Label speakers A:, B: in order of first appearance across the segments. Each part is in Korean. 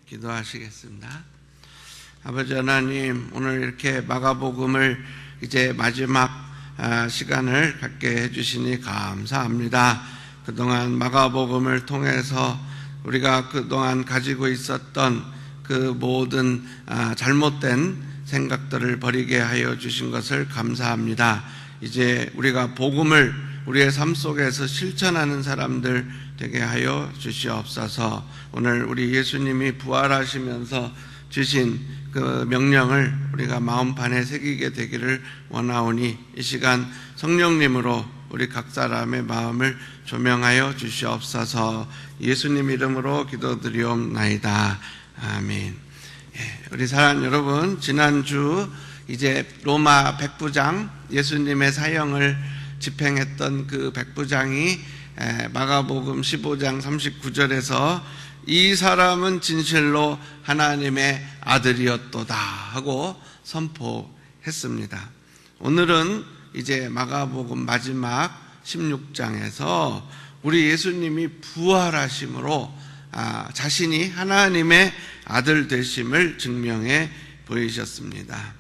A: 기도하시겠습니다. 아버지 하나님, 오늘 이렇게 마가복음을 이제 마지막 시간을 갖게 해주시니 감사합니다. 그동안 마가복음을 통해서 우리가 그동안 가지고 있었던 그 모든 잘못된 생각들을 버리게 하여 주신 것을 감사합니다. 이제 우리가 복음을 우리의 삶 속에서 실천하는 사람들 되게 하여 주시옵소서. 오늘 우리 예수님이 부활하시면서 주신 그 명령을 우리가 마음판에 새기게 되기를 원하오니 이 시간 성령님으로 우리 각 사람의 마음을 조명하여 주시옵소서. 예수님 이름으로 기도드리옵나이다. 아멘. 우리 사랑 여러분, 지난주 이제 로마 백부장, 예수님의 사형을 집행했던 그 백부장이 마가복음 15장 39절에서 이 사람은 진실로 하나님의 아들이었도다 하고 선포했습니다. 오늘은 이제 마가복음 마지막 16장에서 우리 예수님이 부활하심으로 자신이 하나님의 아들 되심을 증명해 보이셨습니다.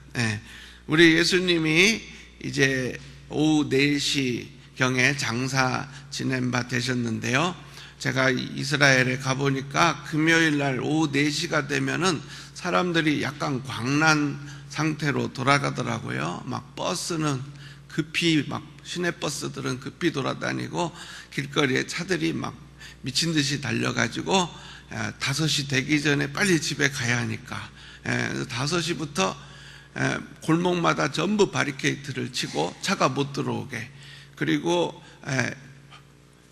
A: 우리 예수님이 이제 오후 4시경에 장사 지낸 바 되셨는데요. 제가 이스라엘에 가보니까 금요일날 오후 4시가 되면은 사람들이 약간 광란 상태로 돌아가더라고요. 막 버스는 급히 막 시내버스들은 급히 돌아다니고 길거리에 차들이 막 미친 듯이 달려가지고 5시 되기 전에 빨리 집에 가야 하니까 5시부터 골목마다 전부 바리케이트를 치고 차가 못 들어오게, 그리고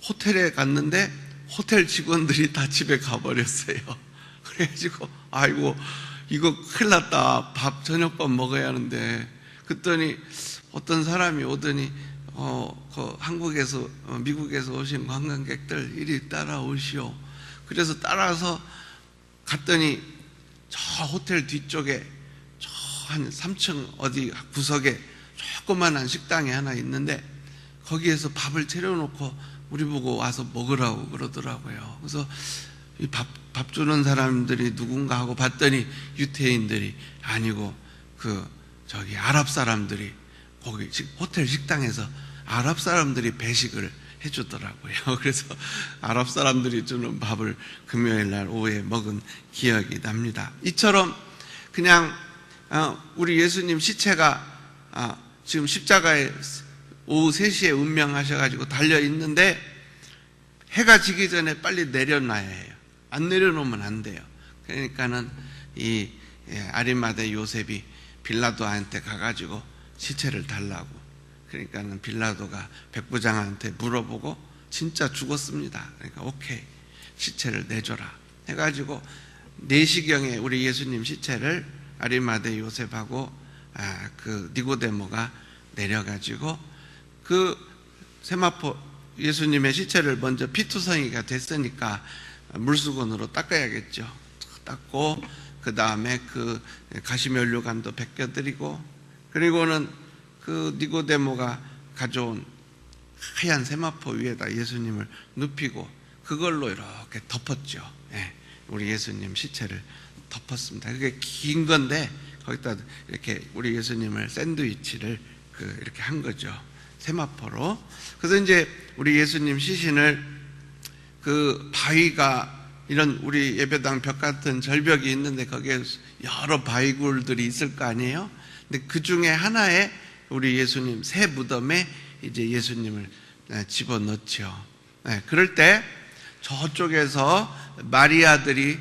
A: 호텔에 갔는데 호텔 직원들이 다 집에 가버렸어요. 그래가지고 아이고 이거 큰일 났다, 저녁밥 먹어야 하는데, 그랬더니 어떤 사람이 오더니 한국에서 미국에서 오신 관광객들 이리 따라오시오. 그래서 따라서 갔더니 저 호텔 뒤쪽에 저 한 3층 어디 구석에 조그만한 식당이 하나 있는데 거기에서 밥을 차려놓고 우리 보고 와서 먹으라고 그러더라고요. 그래서 이 밥 주는 사람들이 누군가 하고 봤더니 유태인들이 아니고 아랍 사람들이 거기 호텔 식당에서 아랍 사람들이 배식을 해주더라고요. 그래서 아랍 사람들이 주는 밥을 금요일 날 오후에 먹은 기억이 납니다. 이처럼 그냥 우리 예수님 시체가 지금 십자가에 오후 3시에 운명하셔가지고 달려있는데 해가 지기 전에 빨리 내려놔야 해요. 안 내려놓으면 안 돼요. 그러니까는 이 아리마대 요셉이 빌라도한테 가가지고 시체를 달라고, 그러니까는 빌라도가 백부장한테 물어보고 진짜 죽었습니다. 그러니까 오케이, 시체를 내줘라 해가지고 4시경에 우리 예수님 시체를 아리마대 요셉하고 그 니고데모가 내려가지고 그 세마포 예수님의 시체를 먼저 피투성이가 됐으니까 물수건으로 닦아야겠죠. 닦고 그 다음에 그 가시면류관도 벗겨드리고, 그리고는 그 니고데모가 가져온 하얀 세마포 위에다 예수님을 눕히고 그걸로 이렇게 덮었죠. 우리 예수님 시체를 덮었습니다. 그게 긴 건데 거기다 이렇게 우리 예수님을 샌드위치를 이렇게 한 거죠. 세마포로. 그래서 이제 우리 예수님 시신을 그 바위가 이런 우리 예배당 벽 같은 절벽이 있는데 거기에 여러 바위굴들이 있을 거 아니에요? 근데 그 중에 하나에 우리 예수님 새 무덤에 이제 예수님을 집어넣죠. 그럴 때 저쪽에서 마리아들이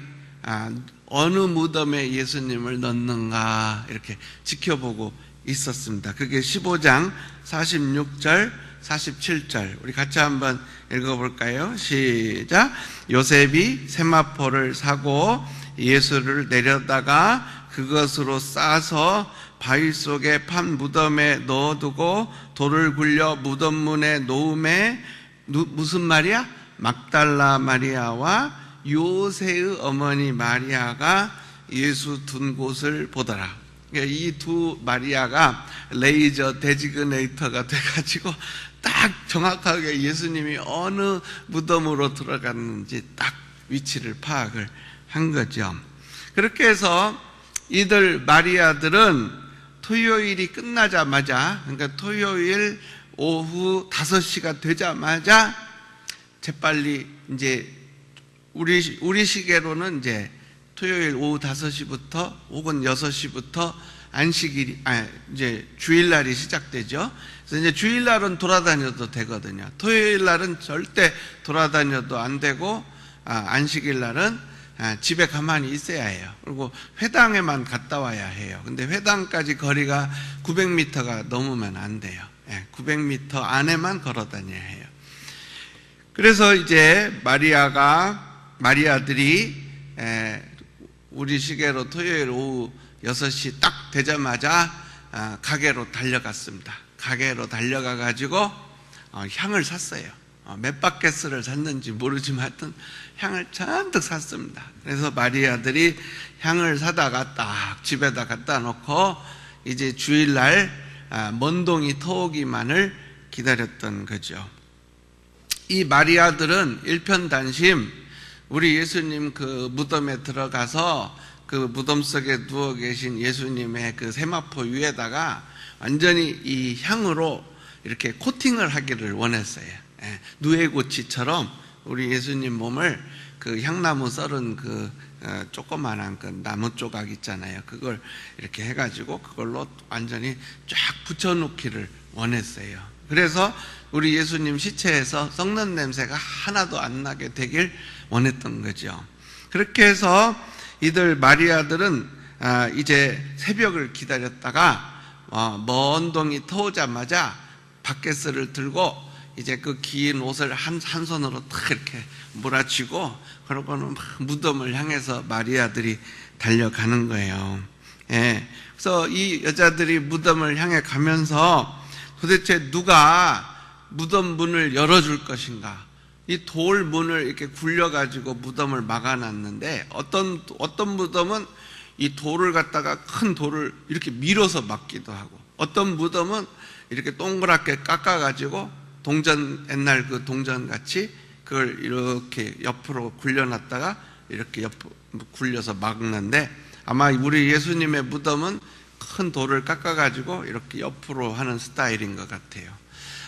A: 어느 무덤에 예수님을 넣는가 이렇게 지켜보고 있었습니다. 그게 15장 46절 47절 우리 같이 한번 읽어볼까요? 시작. 요셉이 세마포를 사고 예수를 내려다가 그것으로 싸서 바위 속에 판 무덤에 넣어두고 돌을 굴려 무덤 문에 놓음에 무슨 마리아? 막달라 마리아와 요새의 어머니 마리아가 예수 둔 곳을 보더라. 이 두 마리아가 레이저 데지그네이터가 돼가지고 딱 정확하게 예수님이 어느 무덤으로 들어갔는지 딱 위치를 파악을 한 거죠. 그렇게 해서 이들 마리아들은 토요일이 끝나자마자, 그러니까 토요일 오후 5시가 되자마자 재빨리 이제 우리 시계로는 이제 토요일 오후 5시부터 혹은 6시부터 안식일이 이제 주일날이 시작되죠. 그래서 이제 주일날은 돌아다녀도 되거든요. 토요일날은 절대 돌아다녀도 안 되고 안식일날은 집에 가만히 있어야 해요. 그리고 회당에만 갔다 와야 해요. 근데 회당까지 거리가 900m가 넘으면 안 돼요. 900m 안에만 걸어 다녀야 해요. 그래서 이제 마리아들이 우리 시계로 토요일 오후 6시 딱 되자마자 가게로 달려갔습니다. 가게로 달려가 가지고 향을 샀어요. 몇 바켓을 샀는지 모르지만 하여튼 향을 잔뜩 샀습니다. 그래서 마리아들이 향을 사다가 딱 집에다 갖다 놓고 이제 주일날 먼동이 터오기만을 기다렸던 거죠. 이 마리아들은 일편단심 우리 예수님 그 무덤에 들어가서 그 무덤 속에 누워 계신 예수님의 그 세마포 위에다가 완전히 이 향으로 이렇게 코팅을 하기를 원했어요. 누에고치처럼 우리 예수님 몸을 그 향나무 썰은 그 조그만한 그 나무 조각 있잖아요. 그걸 이렇게 해가지고 그걸로 완전히 쫙 붙여놓기를 원했어요. 그래서 우리 예수님 시체에서 썩는 냄새가 하나도 안 나게 되길 원했던 거죠. 그렇게 해서 이들 마리아들은 이제 새벽을 기다렸다가 먼 동이 터오자마자 바켓을 들고 이제 그 긴 옷을 한 손으로 탁 이렇게 몰아치고 그러고는 막 무덤을 향해서 마리아들이 달려가는 거예요. 그래서 이 여자들이 무덤을 향해 가면서 도대체 누가 무덤 문을 열어줄 것인가? 이 돌 문을 이렇게 굴려가지고 무덤을 막아놨는데 어떤 무덤은 이 돌을 갖다가 큰 돌을 이렇게 밀어서 막기도 하고 어떤 무덤은 이렇게 동그랗게 깎아가지고 옛날 그 동전 같이 그걸 이렇게 옆으로 굴려놨다가 이렇게 옆으로 굴려서 막는데 아마 우리 예수님의 무덤은 큰 돌을 깎아가지고 이렇게 옆으로 하는 스타일인 것 같아요.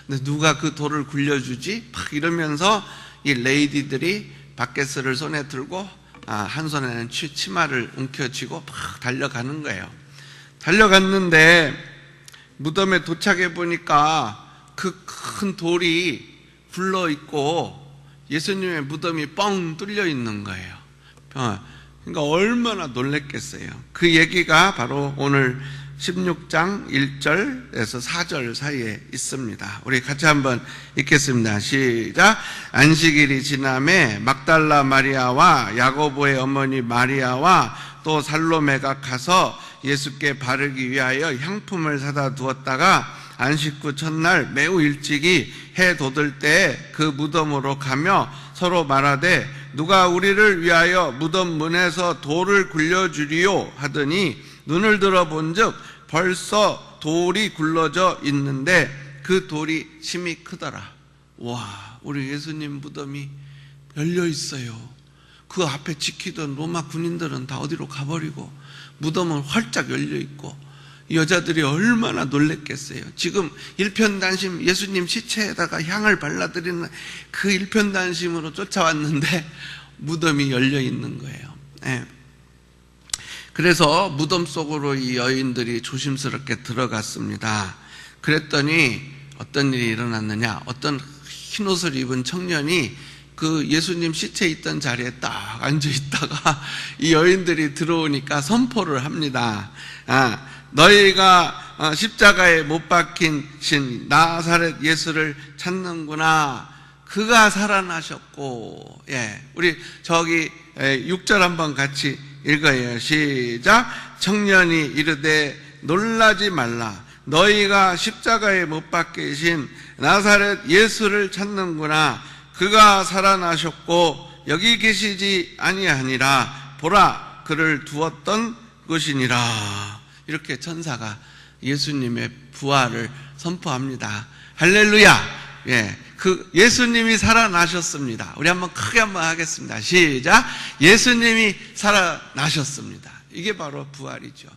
A: 근데 누가 그 돌을 굴려주지? 막 이러면서 이 레이디들이 바켓을 손에 들고 한 손에는 치마를 움켜쥐고 막 달려가는 거예요. 달려갔는데 무덤에 도착해 보니까 그 큰 돌이 굴러 있고 예수님의 무덤이 뻥 뚫려 있는 거예요. 그러니까 얼마나 놀랬겠어요. 그 얘기가 바로 오늘 16장 1절에서 4절 사이에 있습니다. 우리 같이 한번 읽겠습니다. 시작. 안식일이 지남에 막달라 마리아와 야고보의 어머니 마리아와 또 살로메가 가서 예수께 바르기 위하여 향품을 사다 두었다가 안식 후 첫날 매우 일찍이 해 돋을 때에 그 무덤으로 가며 서로 말하되 누가 우리를 위하여 무덤 문에서 돌을 굴려주리요 하더니 눈을 들어본즉 벌써 돌이 굴러져 있는데 그 돌이 심히 크더라. 와, 우리 예수님 무덤이 열려 있어요. 그 앞에 지키던 로마 군인들은 다 어디로 가버리고 무덤은 활짝 열려 있고 여자들이 얼마나 놀랬겠어요. 지금 일편단심 예수님 시체에다가 향을 발라드리는 그 일편단심으로 쫓아왔는데 무덤이 열려 있는 거예요. 그래서 무덤 속으로 이 여인들이 조심스럽게 들어갔습니다. 그랬더니 어떤 일이 일어났느냐? 어떤 흰옷을 입은 청년이 그 예수님 시체 있던 자리에 딱 앉아 있다가 이 여인들이 들어오니까 선포를 합니다. 너희가 십자가에 못 박힌신 나사렛 예수를 찾는구나. 그가 살아나셨고. 우리 저기 6절 한번 같이 읽어요. 시작. 청년이 이르되 놀라지 말라. 너희가 십자가에 못 박히신 나사렛 예수를 찾는구나. 그가 살아나셨고 여기 계시지 아니하니라. 보라, 그를 두었던 것이니라. 이렇게 천사가 예수님의 부활을 선포합니다. 할렐루야. 그 예수님이 살아나셨습니다. 우리 한번 크게 한번 하겠습니다. 시작. 예수님이 살아나셨습니다. 이게 바로 부활이죠.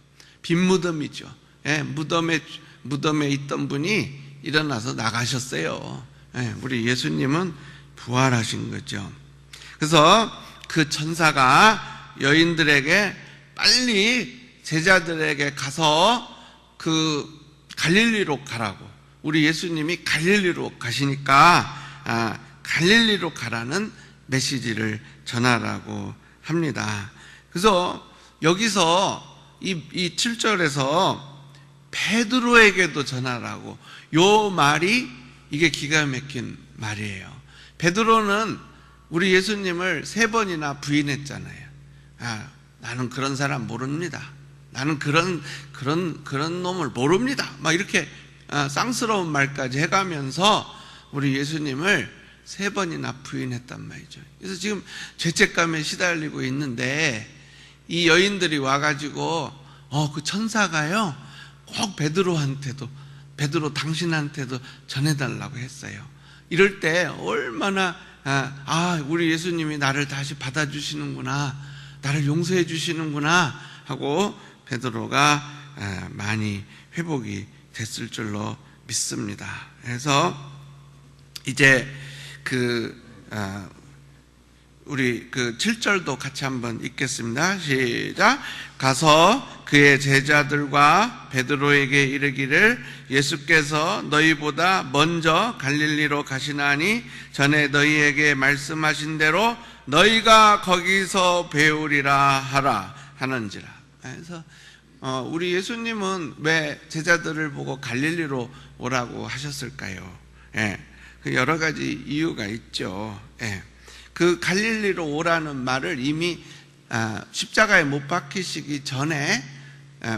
A: 빈 무덤이죠. 예, 무덤에 있던 분이 일어나서 나가셨어요. 예, 우리 예수님은 부활하신 거죠. 그래서 그 천사가 여인들에게 빨리 제자들에게 가서 그 갈릴리로 가라고, 우리 예수님이 갈릴리로 가시니까 갈릴리로 가라는 메시지를 전하라고 합니다. 그래서 여기서 이 7절에서 베드로에게도 전하라고, 요 말이 이게 기가 막힌 말이에요. 베드로는 우리 예수님을 3번이나 부인했잖아요. 나는 그런 사람 모릅니다. 나는 그런 놈을 모릅니다. 막 이렇게 쌍스러운 말까지 해가면서 우리 예수님을 3번이나 부인했단 말이죠. 그래서 지금 죄책감에 시달리고 있는데, 이 여인들이 와가지고 그 천사가요 꼭 베드로 당신한테도 전해달라고 했어요. 이럴 때 얼마나 우리 예수님이 나를 다시 받아주시는구나, 나를 용서해 주시는구나 하고 베드로가 많이 회복이 됐을 줄로 믿습니다. 그래서 이제 우리 7절도 같이 한번 읽겠습니다. 시작. 가서 그의 제자들과 베드로에게 이르기를, 예수께서 너희보다 먼저 갈릴리로 가시나니 전에 너희에게 말씀하신 대로 너희가 거기서 배우리라 하라 하는지라. 그래서 우리 예수님은 왜 제자들을 보고 갈릴리로 오라고 하셨을까요? 그 여러 가지 이유가 있죠. 그 갈릴리로 오라는 말을 이미 십자가에 못 박히시기 전에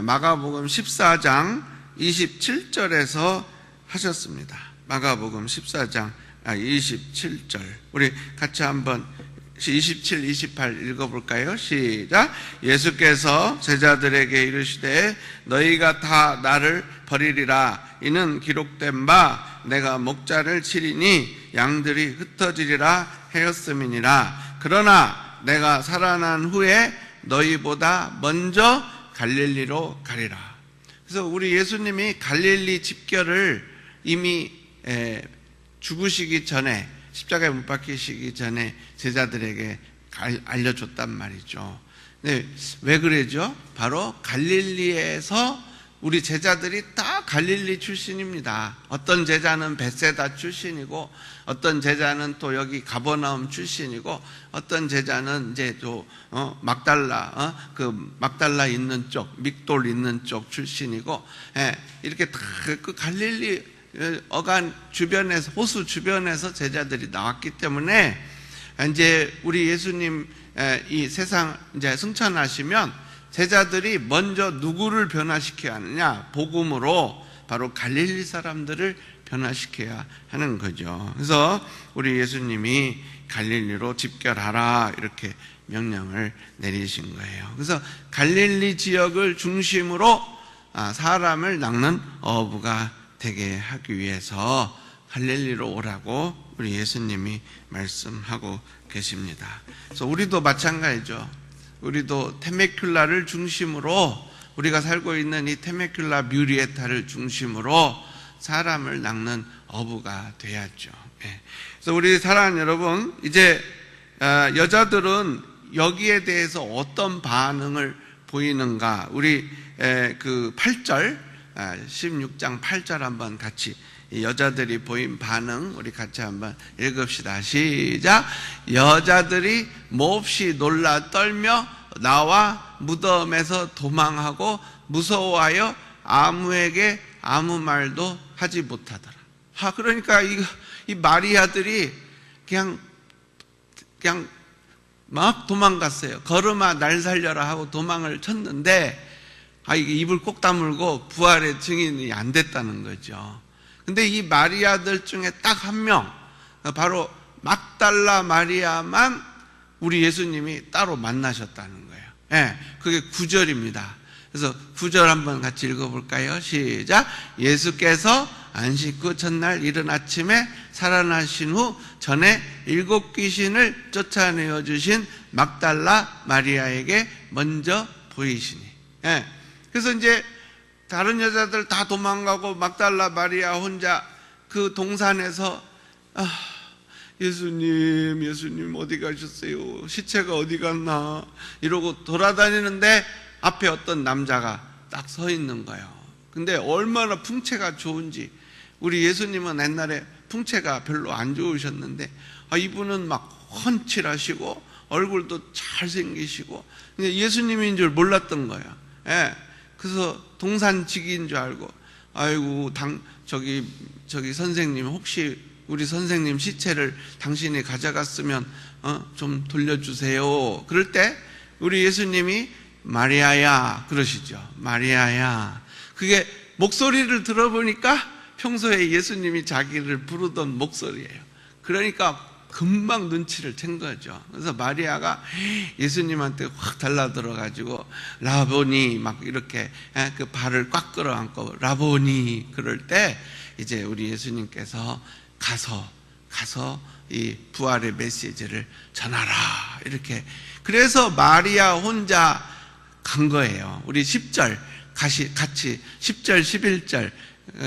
A: 마가복음 14장 27절에서 하셨습니다. 마가복음 14장 27절, 우리 같이 한번 27, 28 읽어볼까요? 시작. 예수께서 제자들에게 이르시되 너희가 다 나를 버리리라. 이는 기록된 바 내가 목자를 치리니 양들이 흩어지리라 하였음이니라. 그러나 내가 살아난 후에 너희보다 먼저 갈릴리로 가리라. 그래서 우리 예수님이 갈릴리 집결을 이미 죽으시기 전에, 십자가에 못 박히시기 전에 제자들에게 알려줬단 말이죠. 네, 왜 그러죠? 바로 갈릴리에서 우리 제자들이 다 갈릴리 출신입니다. 어떤 제자는 벳세다 출신이고, 어떤 제자는 또 여기 가버나움 출신이고, 어떤 제자는 이제 또 막달라 있는 쪽, 믹돌 있는 쪽 출신이고, 이렇게 다 그 갈릴리 어간 주변에서, 호수 주변에서 제자들이 나왔기 때문에 이제 우리 예수님 이 세상 이제 승천하시면 제자들이 먼저 누구를 변화시켜야 하느냐? 복음으로 바로 갈릴리 사람들을 변화시켜야 하는 거죠. 그래서 우리 예수님이 갈릴리로 집결하라 이렇게 명령을 내리신 거예요. 그래서 갈릴리 지역을 중심으로 사람을 낚는 어부가 되게 하기 위해서 갈릴리로 오라고 우리 예수님이 말씀하고 계십니다. 그래서 우리도 마찬가지죠. 우리도 테메큘라를 중심으로, 우리가 살고 있는 이 테메큘라 뮤리에타를 중심으로 사람을 낚는 어부가 돼야죠. 그래서 우리 사랑하는 여러분, 이제 여자들은 여기에 대해서 어떤 반응을 보이는가? 우리 그 8절, 16장 8절 한번 같이, 여자들이 보인 반응 우리 같이 한번 읽읍시다. 시작. 여자들이 몹시 놀라 떨며 나와 무덤에서 도망하고 무서워하여 아무에게 아무 말도 하지 못하더라. 그러니까 이 마리아들이 그냥 막 도망갔어요. 걸음아 날 살려라 하고 도망을 쳤는데, 이게 입을 꼭 다물고 부활의 증인이 안 됐다는 거죠. 근데 이 마리아들 중에 딱 한 명, 바로 막달라 마리아만 우리 예수님이 따로 만나셨다는 거예요. 그게 9절입니다. 그래서 9절 한번 같이 읽어볼까요? 시작. 예수께서 안식 후 첫날 이른 아침에 살아나신 후 전에 7 귀신을 쫓아내어 주신 막달라 마리아에게 먼저 보이시니. 예. 그래서 이제 다른 여자들 다 도망가고 막달라 마리아 혼자 그 동산에서 예수님 어디 가셨어요? 시체가 어디 갔나? 이러고 돌아다니는데 앞에 어떤 남자가 딱 서 있는 거예요. 근데 얼마나 풍채가 좋은지. 우리 예수님은 옛날에 풍채가 별로 안 좋으셨는데 이분은 막 훤칠하시고 얼굴도 잘생기시고 예수님인 줄 몰랐던 거예요. 예. 그래서 동산직인 줄 알고 아이고 저기 선생님 혹시 우리 선생님 시체를 당신이 가져갔으면 좀 돌려주세요. 그럴 때 우리 예수님이 마리아야 그러시죠. 마리아야. 그게 목소리를 들어보니까 평소에 예수님이 자기를 부르던 목소리예요. 그러니까 금방 눈치를 챈 거죠. 그래서 마리아가 예수님한테 확 달라들어가지고 라보니 막 이렇게 그 발을 꽉 끌어안고 라보니 그럴 때 이제 우리 예수님께서 가서 이 부활의 메시지를 전하라 이렇게. 그래서 마리아 혼자 간 거예요. 우리 10절 같이 10절 11절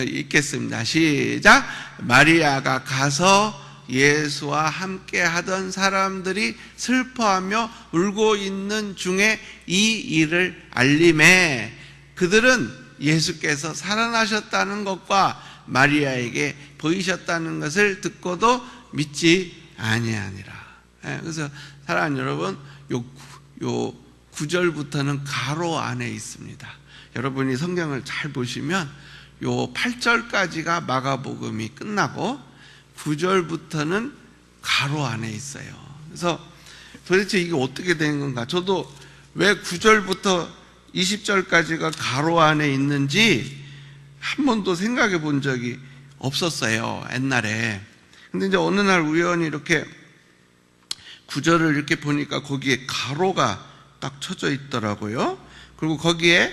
A: 읽겠습니다. 시작. 마리아가 가서 예수와 함께 하던 사람들이 슬퍼하며 울고 있는 중에 이 일을 알림해 그들은 예수께서 살아나셨다는 것과 마리아에게 보이셨다는 것을 듣고도 믿지 아니하니라. 그래서 사랑하는 여러분, 요 9절부터는 가로 안에 있습니다. 여러분이 성경을 잘 보시면 요 8절까지가 마가복음이 끝나고 9절부터는 가로 안에 있어요. 그래서 도대체 이게 어떻게 된 건가? 저도 왜 9절부터 20절까지가 가로 안에 있는지 한 번도 생각해 본 적이 없었어요, 옛날에. 근데 이제 어느 날 우연히 이렇게 9절을 이렇게 보니까 거기에 가로가 딱 쳐져 있더라고요. 그리고 거기에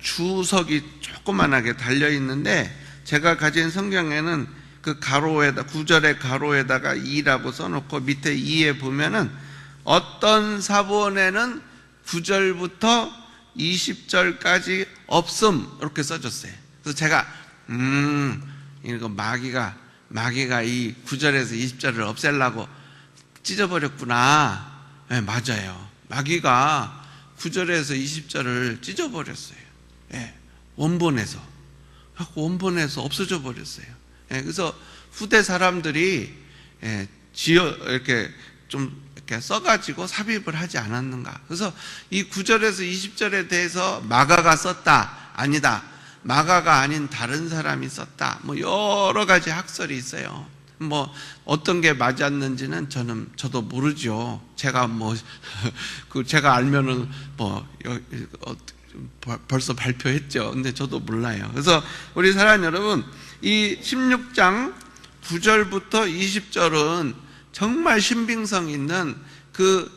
A: 주석이 조그만하게 달려 있는데 제가 가진 성경에는 그 가로에다 9절의 가로에다가 2라고 써놓고 밑에 2에 보면은 어떤 사본에는 9절부터 20절까지 없음 이렇게 써줬어요. 그래서 제가 이거 마귀가 이 9절에서 20절을 없애려고 찢어버렸구나. 네, 맞아요. 마귀가 9절에서 20절을 찢어버렸어요. 네, 원본에서 없어져 버렸어요. 네, 그래서 후대 사람들이 이렇게 좀 이렇게 써가지고 삽입을 하지 않았는가. 그래서 이 9절에서 20절에 대해서 마가가 썼다, 아니다, 마가가 아닌 다른 사람이 썼다, 뭐 여러 가지 학설이 있어요. 뭐 어떤 게 맞았는지는 저도 모르죠. 제가 제가 알면은 벌써 발표했죠. 근데 저도 몰라요. 그래서 우리 사랑하는 여러분, 이 16장 9절부터 20절은 정말 신빙성 있는 그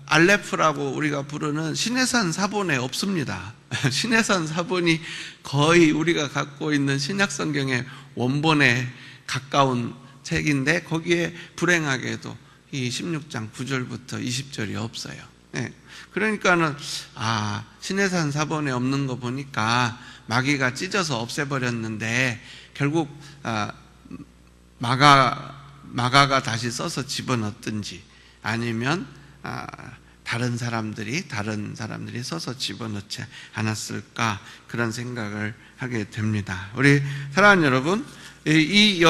A: 알레프라고 우리가 부르는 신해산 사본에 없습니다. 신해산 사본이 거의 우리가 갖고 있는 신약성경의 원본에 가까운 책인데 거기에 불행하게도 이 16장 9절부터 20절이 없어요. 네. 그러니까는 신해산 사본에 없는 거 보니까 마귀가 찢어서 없애버렸는데 결국 마가가 다시 써서 집어넣든지 아니면 다른 사람들이 써서 집어넣지 않았을까, 그런 생각을 하게 됩니다. 우리 사랑하는 여러분, 이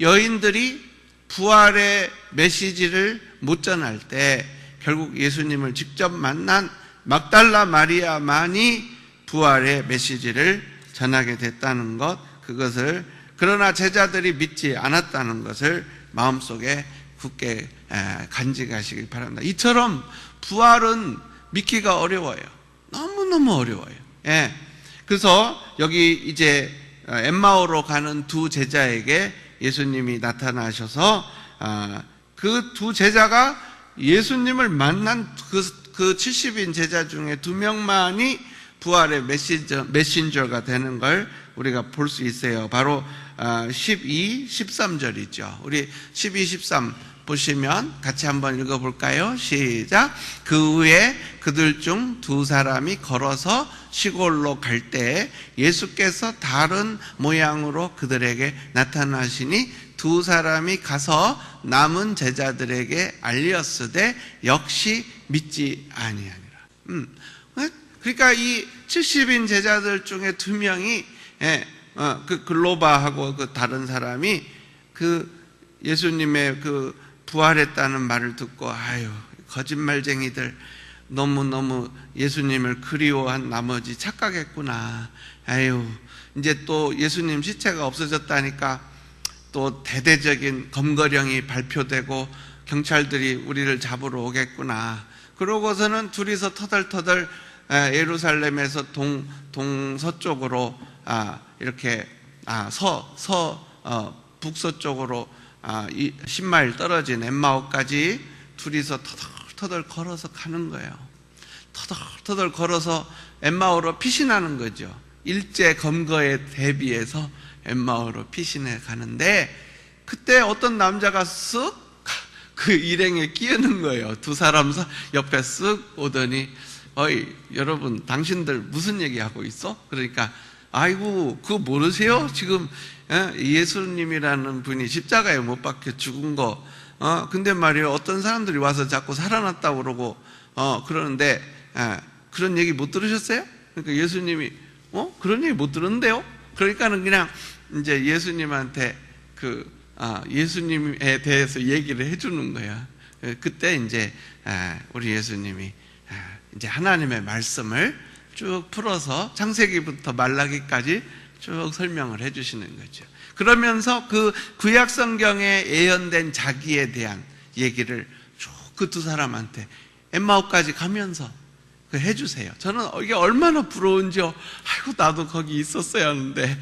A: 여인들이 부활의 메시지를 못 전할 때 결국 예수님을 직접 만난 막달라 마리아만이 부활의 메시지를 전하게 됐다는 것, 그것을, 그러나 제자들이 믿지 않았다는 것을 마음속에 굳게 간직하시길 바랍니다. 이처럼 부활은 믿기가 어려워요. 너무너무 어려워요. 예. 그래서 여기 이제 엠마오로 가는 두 제자에게 예수님이 나타나셔서 그 두 제자가 예수님을 만난 그 70인 제자 중에 2명만이 부활의 메신저가 되는 걸 우리가 볼 수 있어요. 바로 12, 13절이죠. 우리 12, 13 보시면 같이 한번 읽어볼까요? 시작. 그 후에 그들 중 두 사람이 걸어서 시골로 갈 때 예수께서 다른 모양으로 그들에게 나타나시니 두 사람이 가서 남은 제자들에게 알렸으되 역시 믿지 아니하니라. 그러니까 이 70인 제자들 중에 두 명이 그 글로바하고 그 다른 사람이 그 예수님의 그 부활했다는 말을 듣고 아유 거짓말쟁이들 너무너무 예수님을 그리워한 나머지 착각했구나. 아유 이제 또 예수님 시체가 없어졌다니까 또 대대적인 검거령이 발표되고 경찰들이 우리를 잡으러 오겠구나. 그러고서는 둘이서 터덜터덜 예루살렘에서 동서쪽으로 이렇게 북서쪽으로 10마일 떨어진 엠마오까지 둘이서 터덜터덜 걸어서 가는 거예요. 터덜터덜 걸어서 엠마오로 피신하는 거죠. 일제 검거에 대비해서 엠마오로 피신해 가는데 그때 어떤 남자가 쓱 그 일행에 끼어는 거예요. 두 사람 옆에 쓱 오더니 어이 여러분 당신들 무슨 얘기하고 있어? 그러니까 아이고 그거 모르세요? 지금 예수님이라는 분이 십자가에 못 박혀 죽은 거 근데 말이에요 어떤 사람들이 와서 자꾸 살아났다고 그러고 그러는데 그런 얘기 못 들으셨어요? 그러니까 예수님이 그런 얘기 못 들었는데요? 그러니까는 그냥 이제 예수님한테 예수님에 대해서 얘기를 해주는 거야. 그때 이제 우리 예수님이 이제 하나님의 말씀을 쭉 풀어서 창세기부터 말라기까지 쭉 설명을 해주시는 거죠. 그러면서 그 구약 성경에 예언된 자기에 대한 얘기를 쭉 그 두 사람한테 엠마오까지 가면서 해주세요. 저는 이게 얼마나 부러운지요. 아이고 나도 거기 있었어야 하는데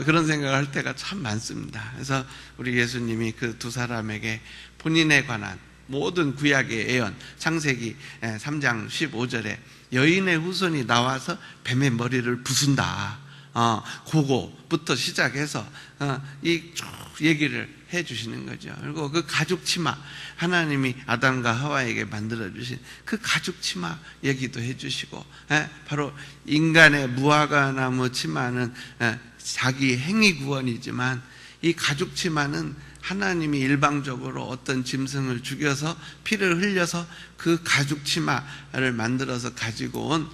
A: 그런 생각을 할 때가 참 많습니다. 그래서 우리 예수님이 그 두 사람에게 본인에 관한 모든 구약의 예언, 창세기 3장 15절에 여인의 후손이 나와서 뱀의 머리를 부순다. 그거부터 시작해서 이 쭉 얘기를 해주시는 거죠. 그리고 그 가죽 치마, 하나님이 아담과 하와에게 만들어주신 그 가죽 치마 얘기도 해주시고, 바로 인간의 무화과나무 치마는 자기 행위 구원이지만 이 가죽 치마는 하나님이 일방적으로 어떤 짐승을 죽여서 피를 흘려서 그 가죽 치마를 만들어서 가지고 온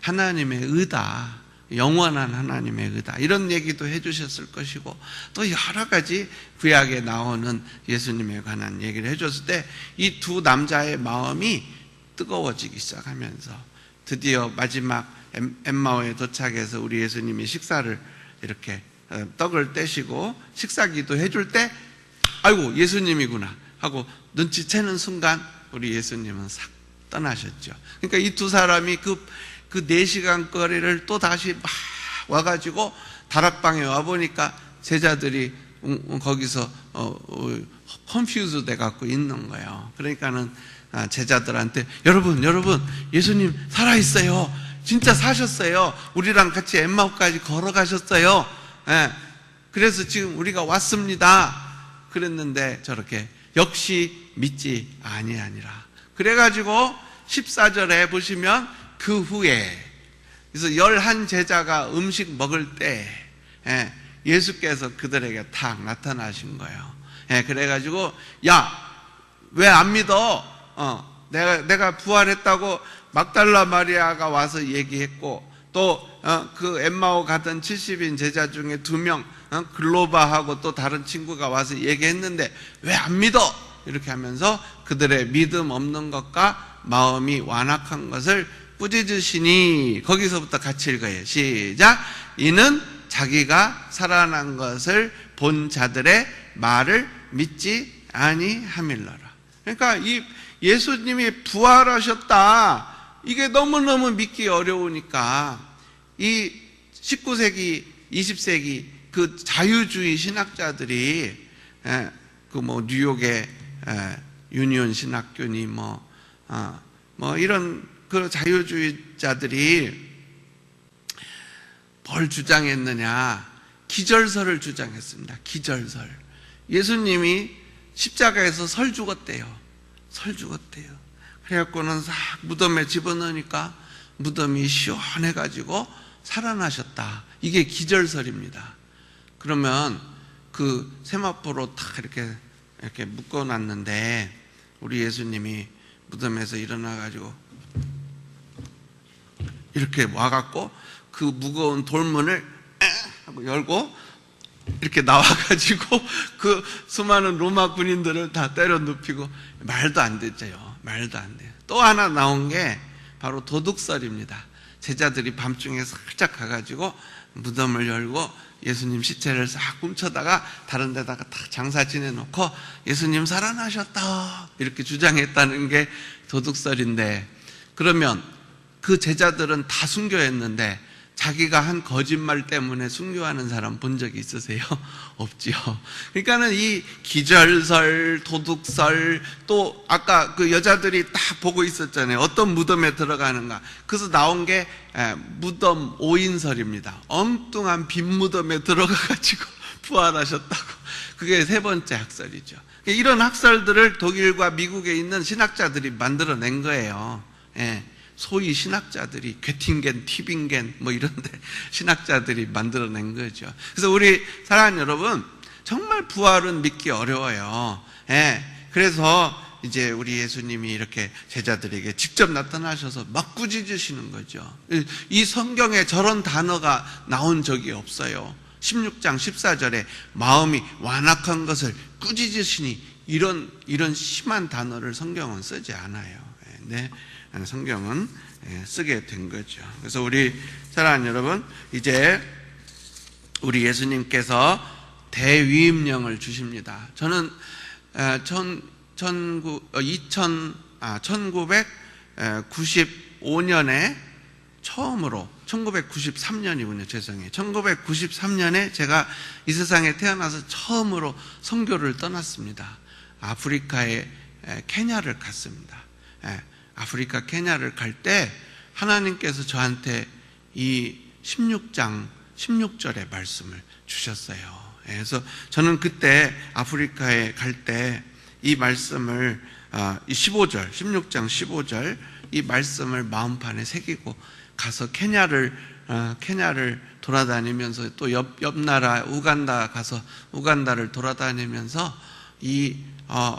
A: 하나님의 의다. 영원한 하나님의 의다. 이런 얘기도 해주셨을 것이고 또 여러 가지 구약에 나오는 예수님에 관한 얘기를 해줬을 때 이 두 남자의 마음이 뜨거워지기 시작하면서 드디어 마지막 엠마오에 도착해서 우리 예수님이 식사를 이렇게 떡을 떼시고 식사기도 해줄 때 아이고 예수님이구나 하고 눈치채는 순간 우리 예수님은 싹 떠나셨죠. 그러니까 이 두 사람이 그 4시간 거리를 또 다시 막 와가지고 다락방에 와보니까 제자들이 거기서 컨퓨즈 돼갖고 있는 거예요. 그러니까는 제자들한테 여러분 예수님 살아있어요. 진짜 사셨어요. 우리랑 같이 엠마오까지 걸어가셨어요. 그래서 지금 우리가 왔습니다. 그랬는데 저렇게 역시 믿지 아니하니라. 그래가지고 14절에 보시면 그 후에 그래서 11제자가 음식 먹을 때 예수께서 그들에게 탁 나타나신 거예요. 그래가지고 야 왜 안 믿어? 내가 부활했다고 막달라 마리아가 와서 얘기했고 또 그 엠마오 가던 70인 제자 중에 2명 글로바하고 또 다른 친구가 와서 얘기했는데 왜 안 믿어? 이렇게 하면서 그들의 믿음 없는 것과 마음이 완악한 것을 꾸짖으시니 거기서부터 같이 읽어요. 시작. 이는 자기가 살아난 것을 본 자들의 말을 믿지 아니함일러라. 그러니까 이 예수님이 부활하셨다. 이게 너무너무 믿기 어려우니까 이 19세기, 20세기 그 자유주의 신학자들이 그 뉴욕의 유니온 신학교니 이런 그 자유주의자들이 뭘 주장했느냐? 기절설을 주장했습니다. 기절설. 예수님이 십자가에서 설 죽었대요. 그래갖고는 싹 무덤에 집어넣으니까 무덤이 시원해가지고 살아나셨다. 이게 기절설입니다. 그러면 그 세마포로 탁 이렇게 묶어놨는데 우리 예수님이 무덤에서 일어나가지고 이렇게 와갖고 그 무거운 돌문을 하고 열고 이렇게 나와가지고 그 수많은 로마 군인들을 다 때려 눕히고 말도 안 되죠. 말도 안 돼요. 또 하나 나온 게 바로 도둑설입니다. 제자들이 밤중에 살짝 가가지고 무덤을 열고 예수님 시체를 싹 훔쳐다가 다른 데다가 다 장사 지내놓고 예수님 살아나셨다 이렇게 주장했다는 게 도둑설인데, 그러면 그 제자들은 다 순교했는데 자기가 한 거짓말 때문에 순교하는 사람 본 적이 있으세요? 없지요. 그러니까는 이 기절설, 도둑설, 또 아까 그 여자들이 딱 보고 있었잖아요. 어떤 무덤에 들어가는가. 그래서 나온 게 무덤 오인설입니다. 엉뚱한 빈 무덤에 들어가가지고 부활하셨다고. 그게 세 번째 학설이죠. 이런 학설들을 독일과 미국에 있는 신학자들이 만들어낸 거예요. 예. 소위 신학자들이 괴팅겐, 티빙겐 뭐 이런데 신학자들이 만들어낸 거죠. 그래서 우리 사랑하는 여러분, 정말 부활은 믿기 어려워요. 예. 그래서 이제 우리 예수님이 이렇게 제자들에게 직접 나타나셔서 막 꾸짖으시는 거죠. 이 성경에 저런 단어가 나온 적이 없어요. 16장 14절에 마음이 완악한 것을 꾸짖으시니 이런 심한 단어를 성경은 쓰지 않아요. 네. 성경은 쓰게 된 거죠. 그래서 우리 사랑하는 여러분, 이제 우리 예수님께서 대위임령을 주십니다. 저는 1995년에 처음으로 1993년이군요. 죄송해요. 1993년에 제가 이 세상에 태어나서 처음으로 선교를 떠났습니다. 아프리카의 케냐를 갔습니다. 아프리카 케냐를 갈 때 하나님께서 저한테 이 16장 16절의 말씀을 주셨어요. 그래서 저는 그때 아프리카에 갈 때 이 말씀을 15절 16장 15절 이 말씀을 마음판에 새기고 가서 케냐를 돌아다니면서 또 옆 나라 우간다 가서 우간다를 돌아다니면서 이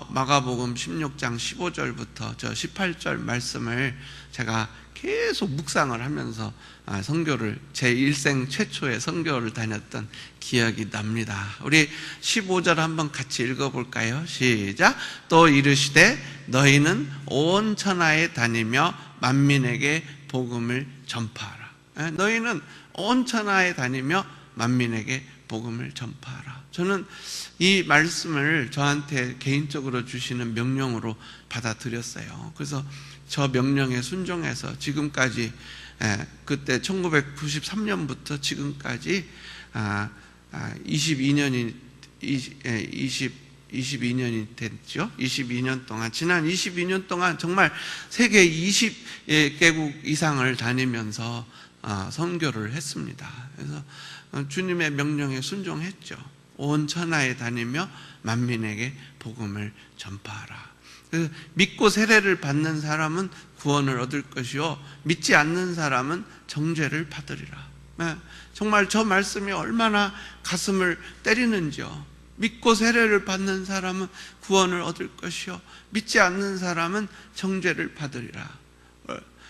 A: 마가복음 16장 15절부터 저 18절 말씀을 제가 계속 묵상을 하면서 선교를 제 일생 최초의 선교를 다녔던 기억이 납니다. 우리 15절 한번 같이 읽어볼까요? 시작. 또 이르시되 너희는 온 천하에 다니며 만민에게 복음을 전파하라. 너희는 온 천하에 다니며 만민에게 복음을 전파하라. 저는 이 말씀을 저한테 개인적으로 주시는 명령으로 받아들였어요. 그래서 저 명령에 순종해서 지금까지 그때 1993년부터 지금까지 22년이 됐죠. 22년 동안, 지난 22년 동안 정말 세계 20개국 이상을 다니면서 선교를 했습니다. 그래서 주님의 명령에 순종했죠. 온 천하에 다니며 만민에게 복음을 전파하라. 믿고 세례를 받는 사람은 구원을 얻을 것이요 믿지 않는 사람은 정죄를 받으리라. 정말 저 말씀이 얼마나 가슴을 때리는지요. 믿고 세례를 받는 사람은 구원을 얻을 것이요 믿지 않는 사람은 정죄를 받으리라.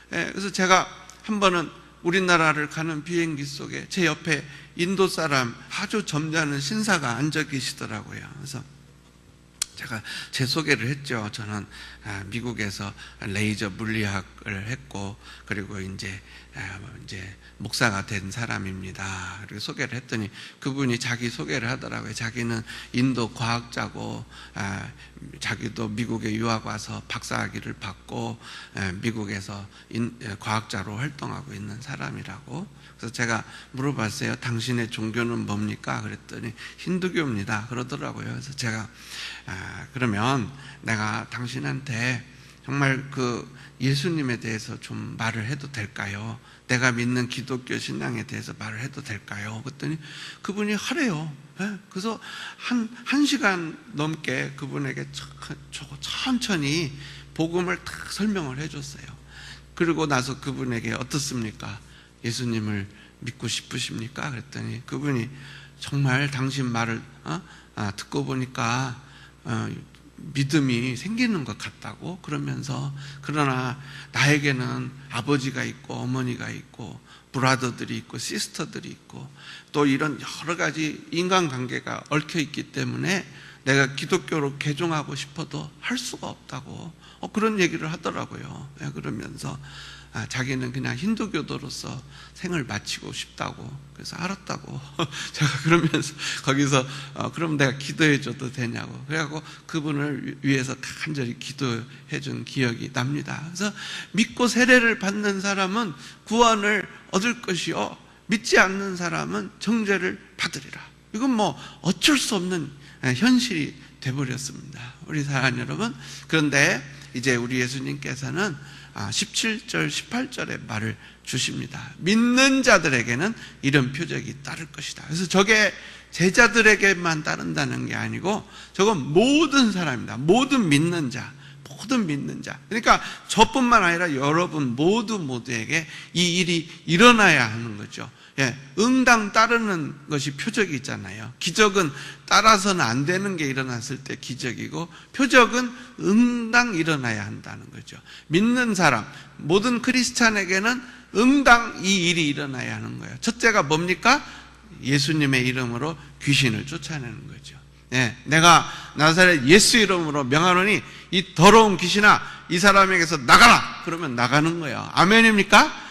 A: 그래서 제가 한 번은 우리나라를 가는 비행기 속에 제 옆에 인도 사람 아주 점잖은 신사가 앉아 계시더라고요. 그래서 제가 제 소개를 했죠. 저는 미국에서 레이저 물리학을 했고, 그리고 이제 목사가 된 사람입니다. 그리고 소개를 했더니 그분이 자기 소개를 하더라고요. 자기는 인도 과학자고, 자기도 미국에 유학 와서 박사학위를 받고 미국에서 과학자로 활동하고 있는 사람이라고. 그래서 제가 물어봤어요. 당신의 종교는 뭡니까? 그랬더니 힌두교입니다. 그러더라고요. 그래서 제가 그러면 내가 당신한테 정말 그 예수님에 대해서 좀 말을 해도 될까요? 내가 믿는 기독교 신앙에 대해서 말을 해도 될까요? 그랬더니 그분이 하래요. 그래서 한 시간 넘게 그분에게 천천히 복음을 다 설명을 해줬어요. 그리고 나서 그분에게 어떻습니까? 예수님을 믿고 싶으십니까? 그랬더니 그분이 정말 당신 말을 듣고 보니까 믿음이 생기는 것 같다고 그러면서, 그러나 나에게는 아버지가 있고 어머니가 있고 브라더들이 있고 시스터들이 있고 또 이런 여러 가지 인간관계가 얽혀 있기 때문에 내가 기독교로 개종하고 싶어도 할 수가 없다고 그런 얘기를 하더라고요. 그러면서 자기는 그냥 힌두교도로서 생을 마치고 싶다고, 그래서 알았다고 제가 그러면서 거기서 그럼 내가 기도해 줘도 되냐고, 그래갖고 그분을 위해서 간절히 기도해 준 기억이 납니다. 그래서 믿고 세례를 받는 사람은 구원을 얻을 것이요 믿지 않는 사람은 정죄를 받으리라. 이건 뭐 어쩔 수 없는 현실이 돼버렸습니다, 우리 사랑하는 여러분. 그런데 이제 우리 예수님께서는 17절 18절의 말을 주십니다. 믿는 자들에게는 이런 표적이 따를 것이다. 그래서 저게 제자들에게만 따른다는 게 아니고 저건 모든 사람입니다. 모든 믿는 자, 모든 믿는 자. 그러니까 저뿐만 아니라 여러분 모두에게 이 일이 일어나야 하는 거죠. 응당 따르는 것이 표적이 있잖아요. 기적은 따라서는 안 되는 게 일어났을 때 기적이고, 표적은 응당 일어나야 한다는 거죠. 믿는 사람, 모든 크리스찬에게는 응당 이 일이 일어나야 하는 거예요. 첫째가 뭡니까? 예수님의 이름으로 귀신을 쫓아내는 거죠. 내가 나사렛 예수 이름으로 명하노니 이 더러운 귀신아 이 사람에게서 나가라! 그러면 나가는 거예요. 아멘입니까?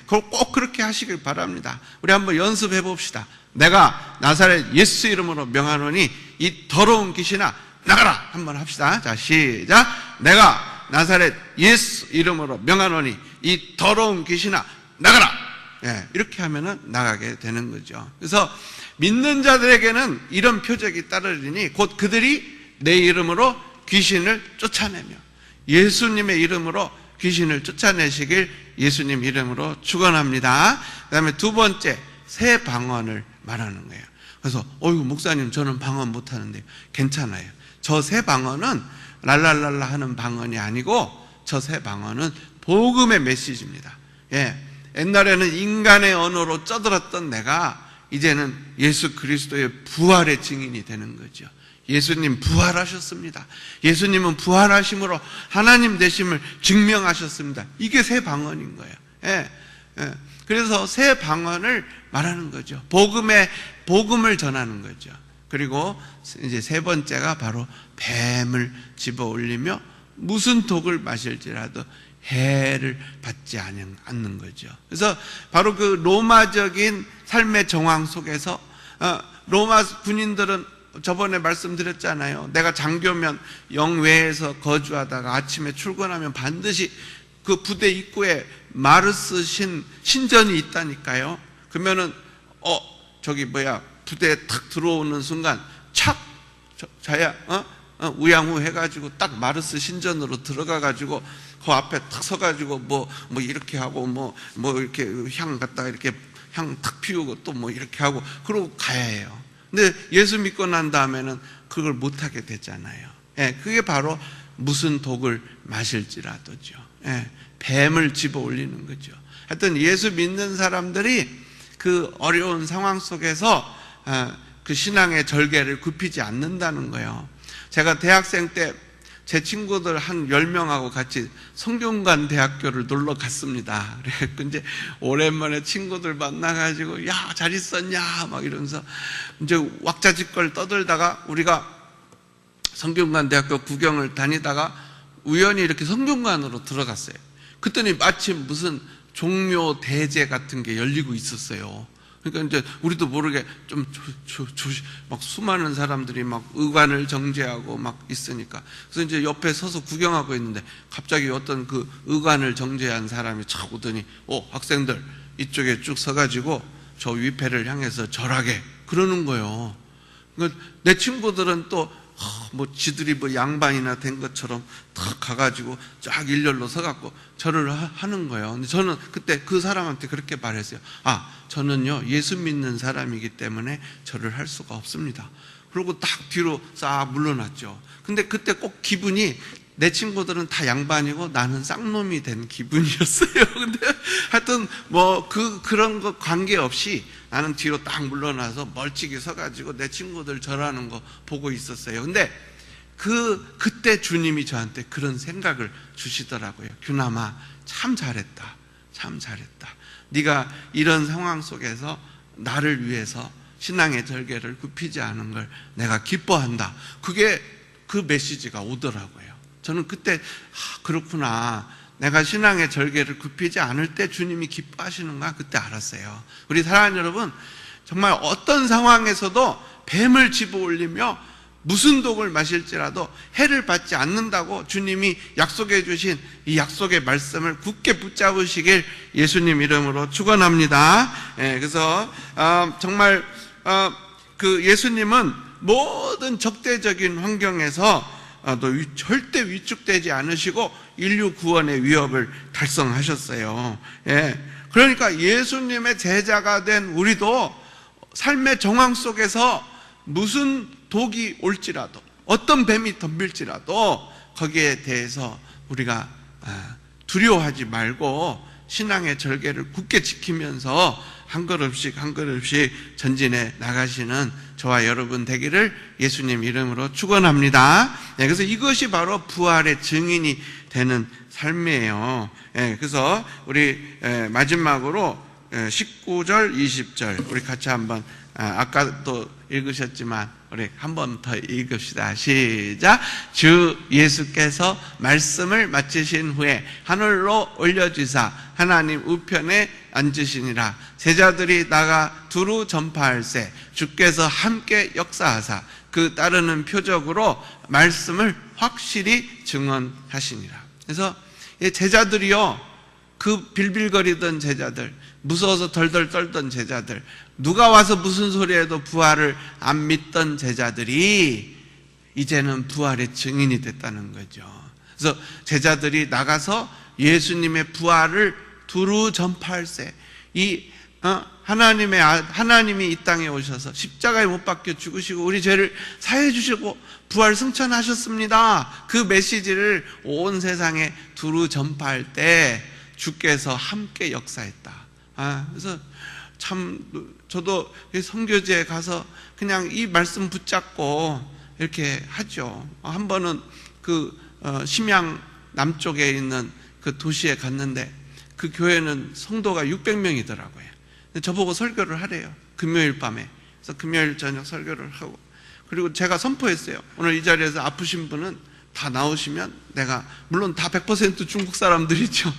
A: 그걸 꼭 그렇게 하시길 바랍니다. 우리 한번 연습해 봅시다. 내가 나사렛 예수 이름으로 명하노니 이 더러운 귀신아 나가라! 한번 합시다. 자, 시작. 내가 나사렛 예수 이름으로 명하노니 이 더러운 귀신아 나가라! 이렇게 하면은 나가게 되는 거죠. 그래서 믿는 자들에게는 이런 표적이 따르리니 곧 그들이 내 이름으로 귀신을 쫓아내며, 예수님의 이름으로 귀신을 쫓아내시길 예수님 이름으로 축원합니다. 그 다음에 두 번째, 새 방언을 말하는 거예요. 그래서 어이구 목사님 저는 방언 못하는데요. 괜찮아요. 저 새 방언은 랄랄랄라 하는 방언이 아니고 저 새 방언은 복음의 메시지입니다. 옛날에는 인간의 언어로 쩌들었던 내가 이제는 예수 그리스도의 부활의 증인이 되는 거죠. 예수님 부활하셨습니다. 예수님은 부활하심으로 하나님 되심을 증명하셨습니다. 이게 새 방언인 거예요. 그래서 새 방언을 말하는 거죠. 복음을 전하는 거죠. 그리고 이제 세 번째가 바로 뱀을 집어 올리며 무슨 독을 마실지라도 해를 받지 않는 거죠. 그래서 바로 그 로마적인 삶의 정황 속에서 로마 군인들은 저번에 말씀드렸잖아요. 내가 장교면 영외에서 거주하다가 아침에 출근하면 반드시 그 부대 입구에 마르스 신전이 있다니까요. 그러면은 부대에 탁 들어오는 순간 착 자야 우양우 해가지고 딱 마르스 신전으로 들어가가지고 그 앞에 탁 서가지고 뭐 이렇게 하고 뭐 이렇게 향 갖다가 이렇게 향 탁 피우고 또 뭐 이렇게 하고 그러고 가야 해요. 근데 예수 믿고 난 다음에는 그걸 못하게 되잖아요. 그게 바로 무슨 독을 마실지라도죠. 뱀을 집어 올리는 거죠. 하여튼 예수 믿는 사람들이 그 어려운 상황 속에서 그 신앙의 절개를 굽히지 않는다는 거예요. 제가 대학생 때 제 친구들 한 10명하고 같이 성균관 대학교를 놀러 갔습니다. 그래서 이제 오랜만에 친구들 만나가지고 야, 잘 있었냐? 막 이러면서 이제 왁자지껄 떠들다가 우리가 성균관 대학교 구경을 다니다가 우연히 이렇게 성균관으로 들어갔어요. 그랬더니 마침 무슨 종묘 대제 같은 게 열리고 있었어요. 그러니까 이제 우리도 모르게 좀 막 수많은 사람들이 막 의관을 정제하고 막 있으니까 그래서 이제 옆에 서서 구경하고 있는데 갑자기 어떤 그 의관을 정제한 사람이 착 오더니 학생들 이쪽에 쭉 서가지고 저 위패를 향해서 절하게 그러는 거예요. 그러니까 내 친구들은 또 뭐 지들이 뭐 양반이나 된 것처럼 탁 가가지고 쫙 일렬로 서갖고 절을 하는 거예요. 근데 저는 그때 그 사람한테 그렇게 말했어요. 저는요 예수 믿는 사람이기 때문에 절을 할 수가 없습니다. 그리고 딱 뒤로 싹 물러났죠. 근데 그때 꼭 기분이, 내 친구들은 다 양반이고 나는 쌍놈이 된 기분이었어요. 근데 하여튼 뭐 그런 거 관계없이 나는 뒤로 딱 물러나서 멀찍이 서가지고 내 친구들 절하는 거 보고 있었어요. 근데 그때 주님이 저한테 그런 생각을 주시더라고요. 규남아, 참 잘했다. 참 잘했다. 네가 이런 상황 속에서 나를 위해서 신앙의 절개를 굽히지 않은 걸 내가 기뻐한다. 그게 그 메시지가 오더라고요. 저는 그때 그렇구나. 내가 신앙의 절개를 굽히지 않을 때 주님이 기뻐하시는가 그때 알았어요. 우리 사랑하는 여러분, 정말 어떤 상황에서도 뱀을 집어 올리며 무슨 독을 마실지라도 해를 받지 않는다고 주님이 약속해 주신 이 약속의 말씀을 굳게 붙잡으시길 예수님 이름으로 축원합니다. 그래서 정말 그 예수님은 모든 적대적인 환경에서 절대 위축되지 않으시고 인류 구원의 위협을 달성하셨어요. 그러니까 예수님의 제자가 된 우리도 삶의 정황 속에서 무슨 독이 올지라도, 어떤 뱀이 덤빌지라도 거기에 대해서 우리가 두려워하지 말고 신앙의 절개를 굳게 지키면서 한 걸음씩 한 걸음씩 전진해 나가시는 저와 여러분 되기를 예수님 이름으로 축원합니다. 그래서 이것이 바로 부활의 증인이 되는 삶이에요. 그래서 우리 마지막으로 19절, 20절 우리 같이 한번, 아까 또 읽으셨지만 우리 한 번 더 읽읍시다. 시작. 주 예수께서 말씀을 마치신 후에 하늘로 올려주사 하나님 우편에 앉으시니라. 제자들이 나가 두루 전파할세 주께서 함께 역사하사 그 따르는 표적으로 말씀을 확실히 증언하시니라. 그래서 제자들이요, 그 빌빌거리던 제자들, 무서워서 덜덜 떨던 제자들, 누가 와서 무슨 소리 해도 부활을 안 믿던 제자들이 이제는 부활의 증인이 됐다는 거죠. 그래서 제자들이 나가서 예수님의 부활을 두루 전파할세. 하나님이 이 땅에 오셔서 십자가에 못 박혀 죽으시고 우리 죄를 사해 주시고 부활 승천하셨습니다. 그 메시지를 온 세상에 두루 전파할 때 주께서 함께 역사했다. 그래서 참 저도 선교지에 가서 그냥 이 말씀 붙잡고 이렇게 하죠. 한 번은 심양 남쪽에 있는 그 도시에 갔는데 그 교회는 성도가 600명이더라고요. 저보고 설교를 하래요. 금요일 밤에. 그래서 금요일 저녁 설교를 하고, 그리고 제가 선포했어요. 오늘 이 자리에서 아프신 분은 다 나오시면 내가, 물론 다 100% 중국 사람들이죠.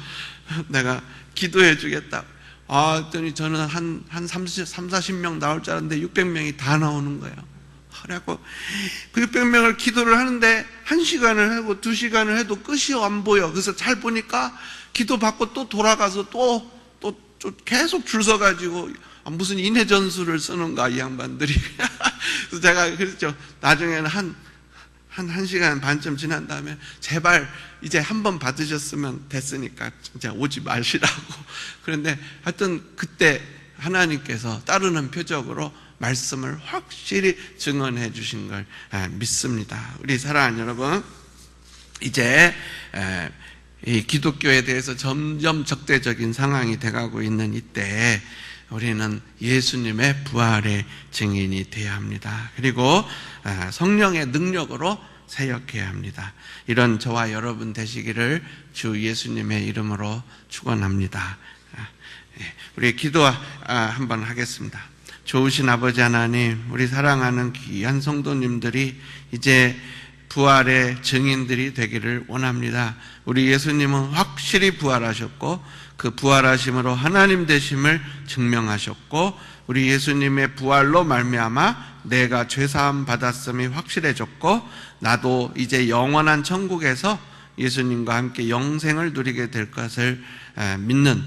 A: 내가 기도해 주겠다. 그랬더니 저는 한 40명 나올 줄 알았는데 600명이 다 나오는 거예요. 그래갖고 그 600명을 기도를 하는데 1시간을 하고 2시간을 해도 끝이 안 보여. 그래서 잘 보니까 기도 받고 또 돌아가서 또 계속 줄 서가지고 무슨 인해 전술을 쓰는가 이 양반들이. 그래서 제가 그랬죠. 나중에는 한 1시간 반쯤 지난 다음에 제발 이제 한 번 받으셨으면 됐으니까 진짜 오지 마시라고. 그런데 하여튼 그때 하나님께서 따르는 표적으로 말씀을 확실히 증언해 주신 걸 믿습니다. 우리 사랑하는 여러분, 이제 이 기독교에 대해서 점점 적대적인 상황이 돼가고 있는 이때 우리는 예수님의 부활의 증인이 되어야 합니다. 그리고 성령의 능력으로 사역해야 합니다. 이런 저와 여러분 되시기를 주 예수님의 이름으로 축원합니다. 우리 기도 한번 하겠습니다. 좋으신 아버지 하나님, 우리 사랑하는 귀한 성도님들이 이제 부활의 증인들이 되기를 원합니다. 우리 예수님은 확실히 부활하셨고 그 부활하심으로 하나님 되심을 증명하셨고 우리 예수님의 부활로 말미암아 내가 죄사함 받았음이 확실해졌고 나도 이제 영원한 천국에서 예수님과 함께 영생을 누리게 될 것을 믿는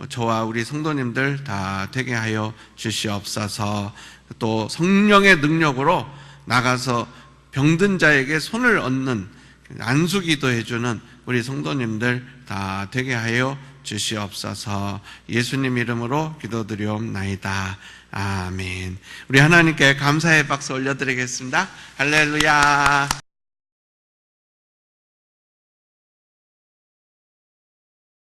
A: 저와 우리 성도님들 다 되게 하여 주시옵소서. 또 성령의 능력으로 나가서 병든 자에게 손을 얹는 안수기도 해주는 우리 성도님들 다 되게 하여 주시옵소서. 예수님 이름으로 기도드리옵나이다. 아멘. 우리 하나님께 감사의 박수 올려드리겠습니다. 할렐루야.